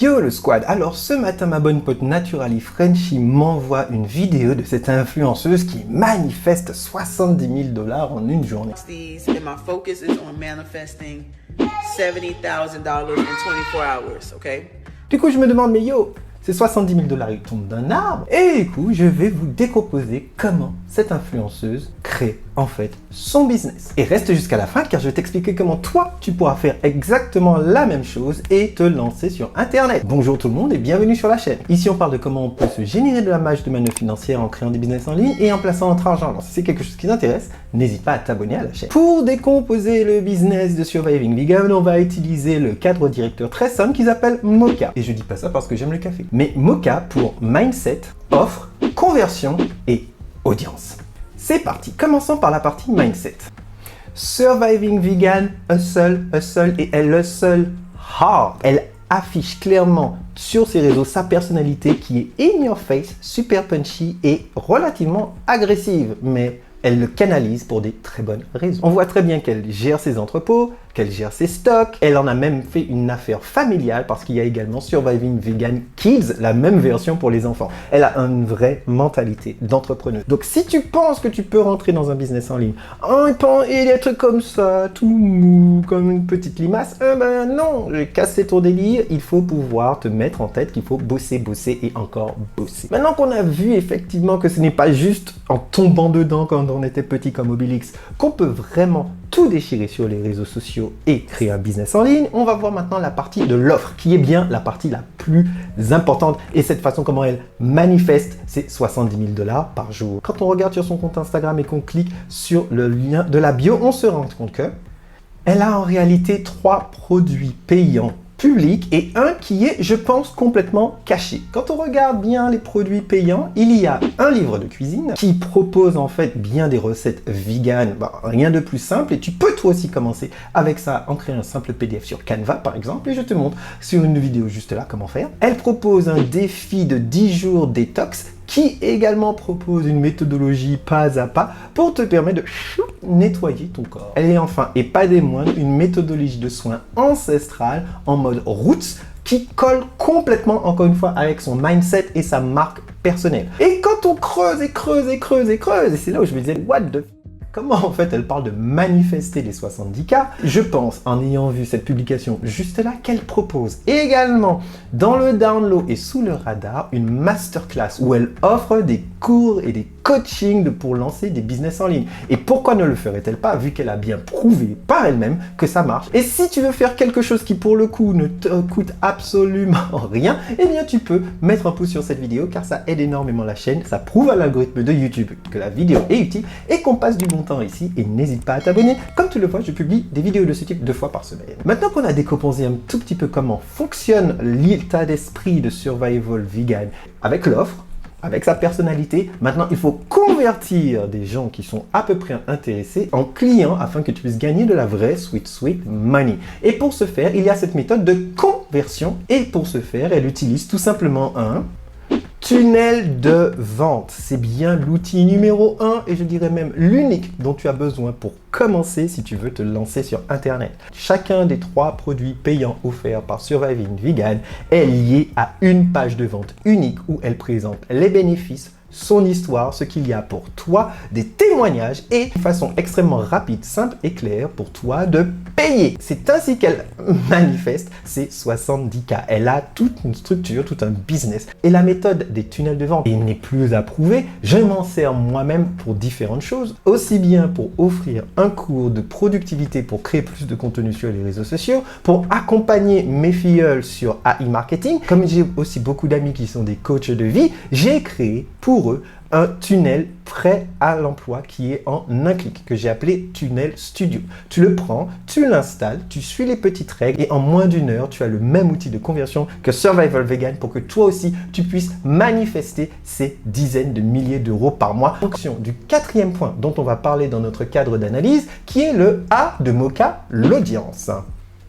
Yo le squad, alors ce matin ma bonne pote Naturally Frenchy m'envoie une vidéo de cette influenceuse qui manifeste 70 000 $ en une journée. And my focus is on manifesting $70,000 in 24 hours, okay? Du coup je me demande mais yo, ces 70 000 $ ils tombent d'un arbre. Et du coup je vais vous décomposer comment cette influenceuse crée en fait son business. Et reste jusqu'à la fin car je vais t'expliquer comment toi tu pourras faire exactement la même chose et te lancer sur internet. Bonjour tout le monde et bienvenue sur la chaîne. Ici on parle de comment on peut se générer de la marge de manœuvre financière en créant des business en ligne et en plaçant notre argent. Alors si c'est quelque chose qui t'intéresse, n'hésite pas à t'abonner à la chaîne. Pour décomposer le business de Surviving Vegan, on va utiliser le cadre directeur très simple qui s'appelle Moka. Et je dis pas ça parce que j'aime le café. Mais Moka pour mindset, offre, conversion et audience. C'est parti, commençons par la partie mindset. Surviving Vegan, hustle et elle hustle hard. Elle affiche clairement sur ses réseaux sa personnalité qui est in your face, super punchy et relativement agressive, mais elle le canalise pour des très bonnes raisons. On voit très bien qu'elle gère ses entrepôts, qu'elle gère ses stocks. Elle en a même fait une affaire familiale parce qu'il y a également Surviving Vegan Kids, la même version pour les enfants. Elle a une vraie mentalité d'entrepreneuse. Donc si tu penses que tu peux rentrer dans un business en ligne et être comme ça, tout mou, comme une petite limace, ben non, j'ai cassé ton délire. Il faut pouvoir te mettre en tête qu'il faut bosser et encore bosser. Maintenant qu'on a vu effectivement que ce n'est pas juste en tombant dedans quand on était petit comme Obélix qu'on peut vraiment tout déchirer sur les réseaux sociaux et créer un business en ligne, on va voir maintenant la partie de l'offre qui est bien la partie la plus importante et cette façon comment elle manifeste ses 70 000 $ par jour. Quand on regarde sur son compte Instagram et qu'on clique sur le lien de la bio, on se rend compte que elle a en réalité 3 produits payants public et un qui est, je pense, complètement caché. Quand on regarde bien les produits payants, il y a un livre de cuisine qui propose en fait bien des recettes vegan, rien de plus simple et tu peux toi aussi commencer avec ça en créant un simple PDF sur Canva par exemple et je te montre sur une vidéo juste là comment faire. Elle propose un défi de 10 jours détox qui également propose une méthodologie pas à pas pour te permettre de nettoyer ton corps. Elle est enfin, et pas des moindres, une méthodologie de soins ancestrale en mode roots qui colle complètement, encore une fois, avec son mindset et sa marque personnelle. Et quand on creuse, et c'est là où je me disais, what the comment en fait elle parle de manifester les 70K, je pense en ayant vu cette publication juste là qu'elle propose également dans le down low et sous le radar une masterclass où elle offre des cours et des coachings pour lancer des business en ligne. Et pourquoi ne le ferait-elle pas vu qu'elle a bien prouvé par elle-même que ça marche. Et si tu veux faire quelque chose qui pour le coup ne te coûte absolument rien, eh bien tu peux mettre un pouce sur cette vidéo car ça aide énormément la chaîne, ça prouve à l'algorithme de YouTube que la vidéo est utile et qu'on passe du bon temps ici et n'hésite pas à t'abonner. Comme tu le vois, je publie des vidéos de ce type 2 fois par semaine. Maintenant qu'on a décomposé un tout petit peu comment fonctionne l'état d'esprit de Survival Vegan avec l'offre, avec sa personnalité, maintenant il faut convertir des gens qui sont à peu près intéressés en clients afin que tu puisses gagner de la vraie sweet money. Et pour ce faire, il y a cette méthode de conversion et pour ce faire, elle utilise tout simplement un tunnel de vente. C'est bien l'outil numéro 1 et je dirais même l'unique dont tu as besoin pour commencer si tu veux te lancer sur Internet. Chacun des 3 produits payants offerts par Surviving Vegan est lié à une page de vente unique où elle présente les bénéfices, son histoire, ce qu'il y a pour toi, des témoignages et de façon extrêmement rapide, simple et claire pour toi de payer. C'est ainsi qu'elle manifeste ses 70K. Elle a toute une structure, tout un business. Et la méthode des tunnels de vente n'est plus approuvée. Je m'en sers moi-même pour différentes choses, aussi bien pour offrir un cours de productivité pour créer plus de contenu sur les réseaux sociaux, pour accompagner mes filleuls sur AI Marketing. Comme j'ai aussi beaucoup d'amis qui sont des coachs de vie, j'ai créé pour eux un tunnel prêt à l'emploi qui est en un clic, que j'ai appelé Tunnel Studio. Tu le prends, tu l'installes, tu suis les petites règles et en moins d'1 heure, tu as le même outil de conversion que Survival Vegan pour que toi aussi, tu puisses manifester ces dizaines de milliers d'euros par mois. En fonction du 4e point dont on va parler dans notre cadre d'analyse, qui est le A de Moka, l'audience.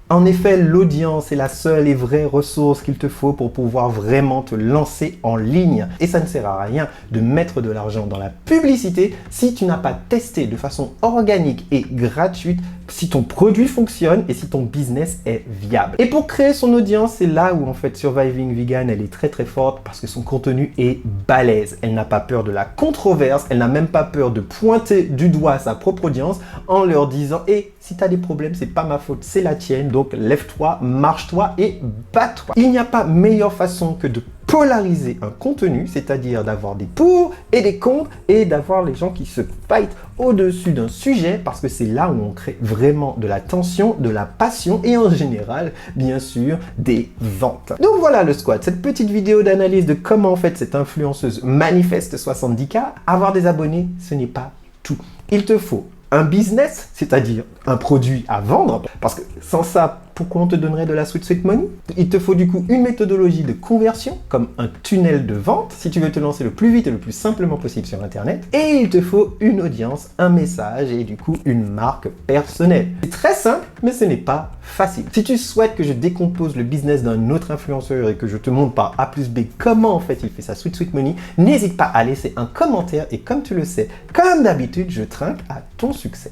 En effet, l'audience est la seule et vraie ressource qu'il te faut pour pouvoir vraiment te lancer en ligne. Et ça ne sert à rien de mettre de l'argent dans la publicité si tu n'as pas testé de façon organique et gratuite si ton produit fonctionne et si ton business est viable. Et pour créer son audience, c'est là où en fait Surviving Vegan, elle est très très forte parce que son contenu est balèze. Elle n'a pas peur de la controverse, elle n'a même pas peur de pointer du doigt sa propre audience en leur disant « si tu as des problèmes, c'est pas ma faute, c'est la tienne, donc lève-toi, marche-toi et bats-toi ». Il n'y a pas meilleure façon que de polariser un contenu, c'est-à-dire d'avoir des pour et des contre et d'avoir les gens qui se fightent au-dessus d'un sujet parce que c'est là où on crée vraiment de la tension, de la passion et en général, bien sûr, des ventes. Donc voilà le squat, cette petite vidéo d'analyse de comment en fait cette influenceuse manifeste 70K. Avoir des abonnés, ce n'est pas tout. Il te faut un business, c'est-à-dire un produit à vendre, parce que sans ça, pourquoi on te donnerait de la sweet money? Il te faut du coup une méthodologie de conversion, comme un tunnel de vente, si tu veux te lancer le plus vite et le plus simplement possible sur Internet. Et il te faut une audience, un message et du coup une marque personnelle. C'est très simple, mais ce n'est pas facile. Si tu souhaites que je décompose le business d'un autre influenceur et que je te montre par A plus B comment en fait il fait sa sweet money, n'hésite pas à laisser un commentaire et comme tu le sais, comme d'habitude, je trinque à ton succès.